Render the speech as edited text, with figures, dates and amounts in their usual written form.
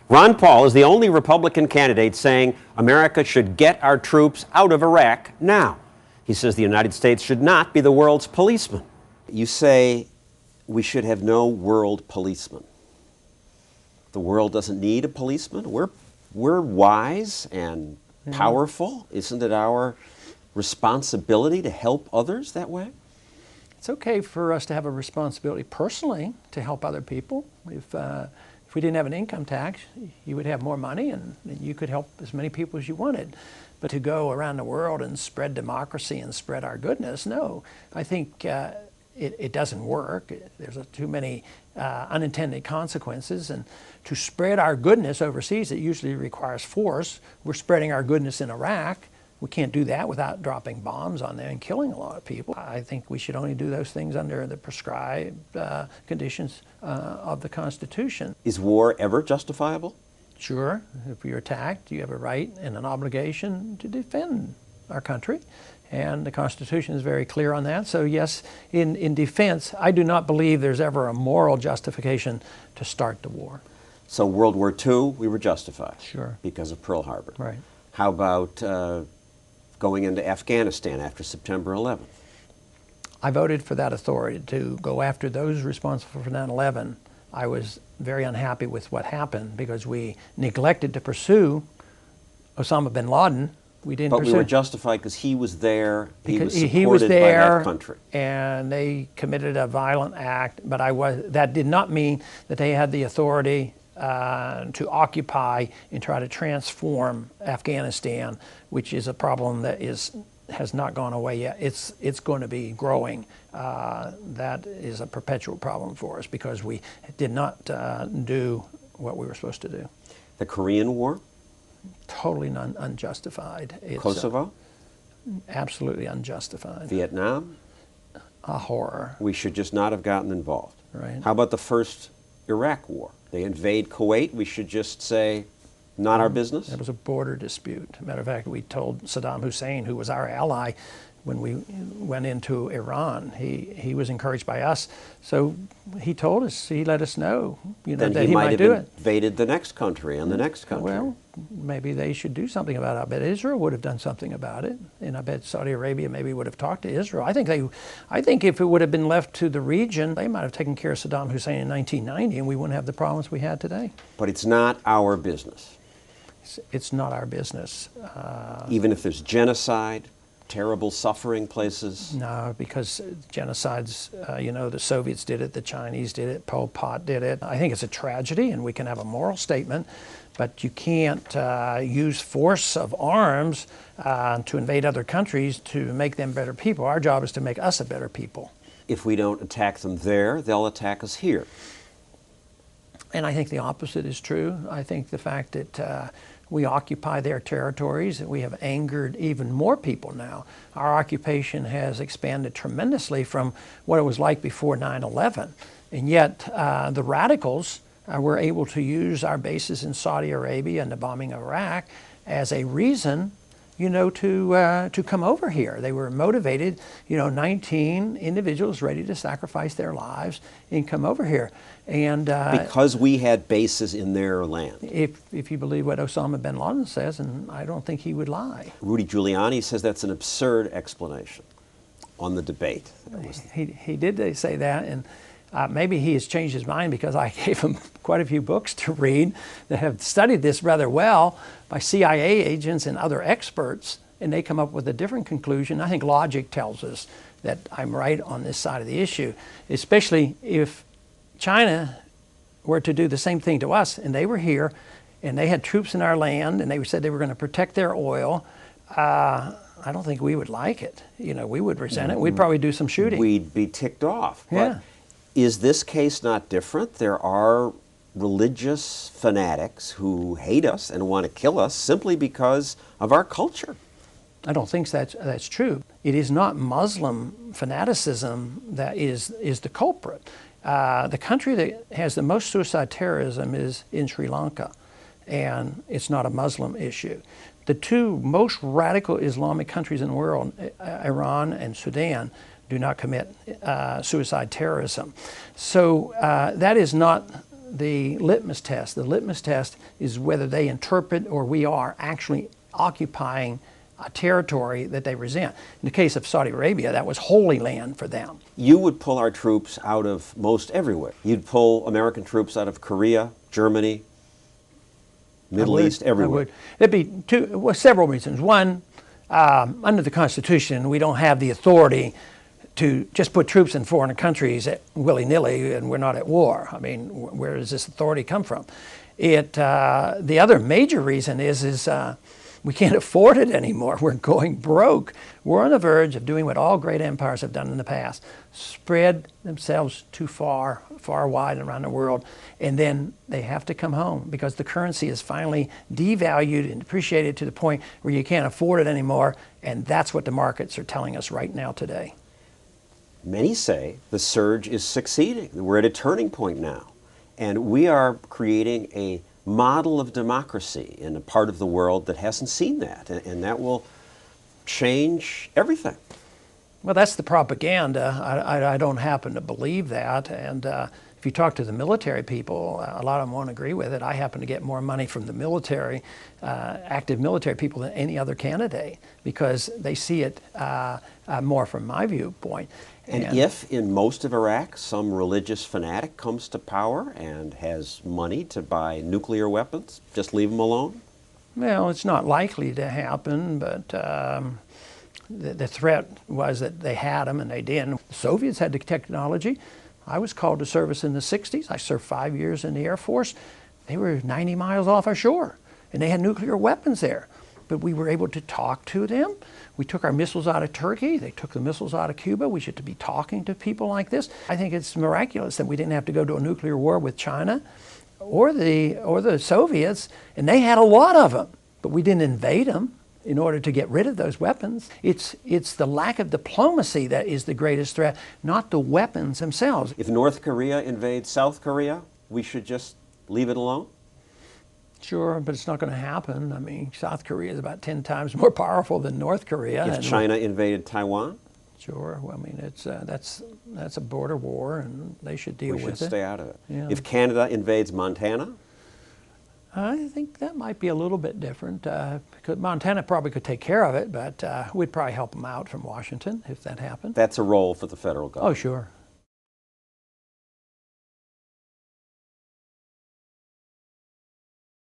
Ron Paul is the only Republican candidate saying America should get our troops out of Iraq now. He says the United States should not be the world's policeman. You say we should have no world policeman. The world doesn't need a policeman. We're wise and powerful. Isn't it our responsibility to help others that way? It's okay for us to have a responsibility personally to help other people. If we didn't have an income tax, you would have more money and you could help as many people as you wanted. But to go around the world and spread democracy and spread our goodness, no. I think it doesn't work. There's too many unintended consequences. And to spread our goodness overseas, it usually requires force. We're spreading our goodness in Iraq. We can't do that without dropping bombs on there and killing a lot of people. I think we should only do those things under the prescribed conditions of the Constitution. Is war ever justifiable? Sure. If you're attacked, you have a right and an obligation to defend our country. And the Constitution is very clear on that. So yes, in defense, I do not believe there's ever a moral justification to start the war. So World War II, we were justified. Sure. Because of Pearl Harbor. Right. How about going into Afghanistan after September 11th? I voted for that authority to go after those responsible for 9/11. I was very unhappy with what happened because we neglected to pursue Osama bin Laden. We didn't But pursue. we were justified because he was there, he was supported he was there, by that country. And they committed a violent act, but that did not mean that they had the authority to occupy and try to transform Afghanistan, which is a problem that has not gone away yet. It's going to be growing. That is a perpetual problem for us because we did not do what we were supposed to do. The Korean War? Totally unjustified. It's, Kosovo? Absolutely unjustified. Vietnam? A horror. We should just not have gotten involved. Right. How about the first Iraq War? They invade Kuwait, we should just say, not our business? It was a border dispute. Matter of fact, we told Saddam Hussein, who was our ally when we went into Iran, he was encouraged by us. So he told us, he let us know, then that he might do it. Invaded the next country and the next country. Well, maybe they should do something about it. I bet Israel would have done something about it, and I bet Saudi Arabia maybe would have talked to Israel. I think if it would have been left to the region, they might have taken care of Saddam Hussein in 1990, and we wouldn't have the problems we had today. But it's not our business. It's not our business. Even if there's genocide, terrible suffering places? No, because genocides, the Soviets did it, the Chinese did it, Pol Pot did it. I think it's a tragedy, and we can have a moral statement, but you can't use force of arms to invade other countries to make them better people. Our job is to make us a better people. If we don't attack them there, they'll attack us here. And I think the opposite is true. I think the fact that we occupy their territories, and we have angered even more people now. Our occupation has expanded tremendously from what it was like before 9/11. And yet the radicals were able to use our bases in Saudi Arabia and the bombing of Iraq as a reason to come over here. They were motivated, 19 individuals ready to sacrifice their lives and come over here. And because we had bases in their land. If you believe what Osama bin Laden says, and I don't think he would lie. Rudy Giuliani says that's an absurd explanation on the debate. He did say that, and maybe he has changed his mind because I gave him quite a few books to read that have studied this rather well by CIA agents and other experts, and they come up with a different conclusion. I think logic tells us that I'm right on this side of the issue, especially if China were to do the same thing to us, and they were here, and they had troops in our land, and they said they were going to protect their oil. I don't think we would like it. We would resent it. We'd probably do some shooting. We'd be ticked off. Yeah. But is this case not different? There are religious fanatics who hate us and want to kill us simply because of our culture. I don't think that's true. It is not Muslim fanaticism that is the culprit. The country that has the most suicide terrorism is in Sri Lanka, and it's not a Muslim issue. The two most radical Islamic countries in the world, Iran and Sudan, do not commit suicide terrorism. So that is not the litmus test. The litmus test is whether they interpret or we are actually occupying a territory that they resent. In the case of Saudi Arabia, that was holy land for them. You would pull our troops out of most everywhere. You'd pull American troops out of Korea, Germany, Middle East, everywhere. I would. It'd be several reasons. One, under the Constitution, we don't have the authority to just put troops in foreign countries willy-nilly, and we're not at war. I mean, where does this authority come from? The other major reason is we can't afford it anymore. We're going broke. We're on the verge of doing what all great empires have done in the past: spread themselves too far wide around the world, and then they have to come home because the currency is finally devalued and depreciated to the point where you can't afford it anymore, and that's what the markets are telling us right now today. Many say the surge is succeeding. We're at a turning point now, and we are creating a model of democracy in a part of the world that hasn't seen that, and that will change everything. Well, that's the propaganda. I don't happen to believe that, and if you talk to the military people, a lot of them won't agree with it. I happen to get more money from the military, active military people than any other candidate because they see it more from my viewpoint. And if in most of Iraq some religious fanatic comes to power and has money to buy nuclear weapons, just leave them alone? Well, it's not likely to happen, but the threat was that they had them and they didn't. The Soviets had the technology. I was called to service in the 60s. I served 5 years in the Air Force. They were 90 miles off our shore, and they had nuclear weapons there. But we were able to talk to them. We took our missiles out of Turkey. They took the missiles out of Cuba. We should be talking to people like this. I think it's miraculous that we didn't have to go to a nuclear war with China or the Soviets, and they had a lot of them. But we didn't invade them in order to get rid of those weapons. It's the lack of diplomacy that is the greatest threat, not the weapons themselves. If North Korea invades South Korea, we should just leave it alone? Sure, but it's not going to happen. I mean, South Korea is about 10 times more powerful than North Korea. If China invaded Taiwan? Sure. Well, I mean, that's a border war, and they should deal with it. We should stay out of it. Yeah. If Canada invades Montana? I think that might be a little bit different. Because Montana probably could take care of it, but we'd probably help them out from Washington if that happened. That's a role for the federal government. Oh, sure.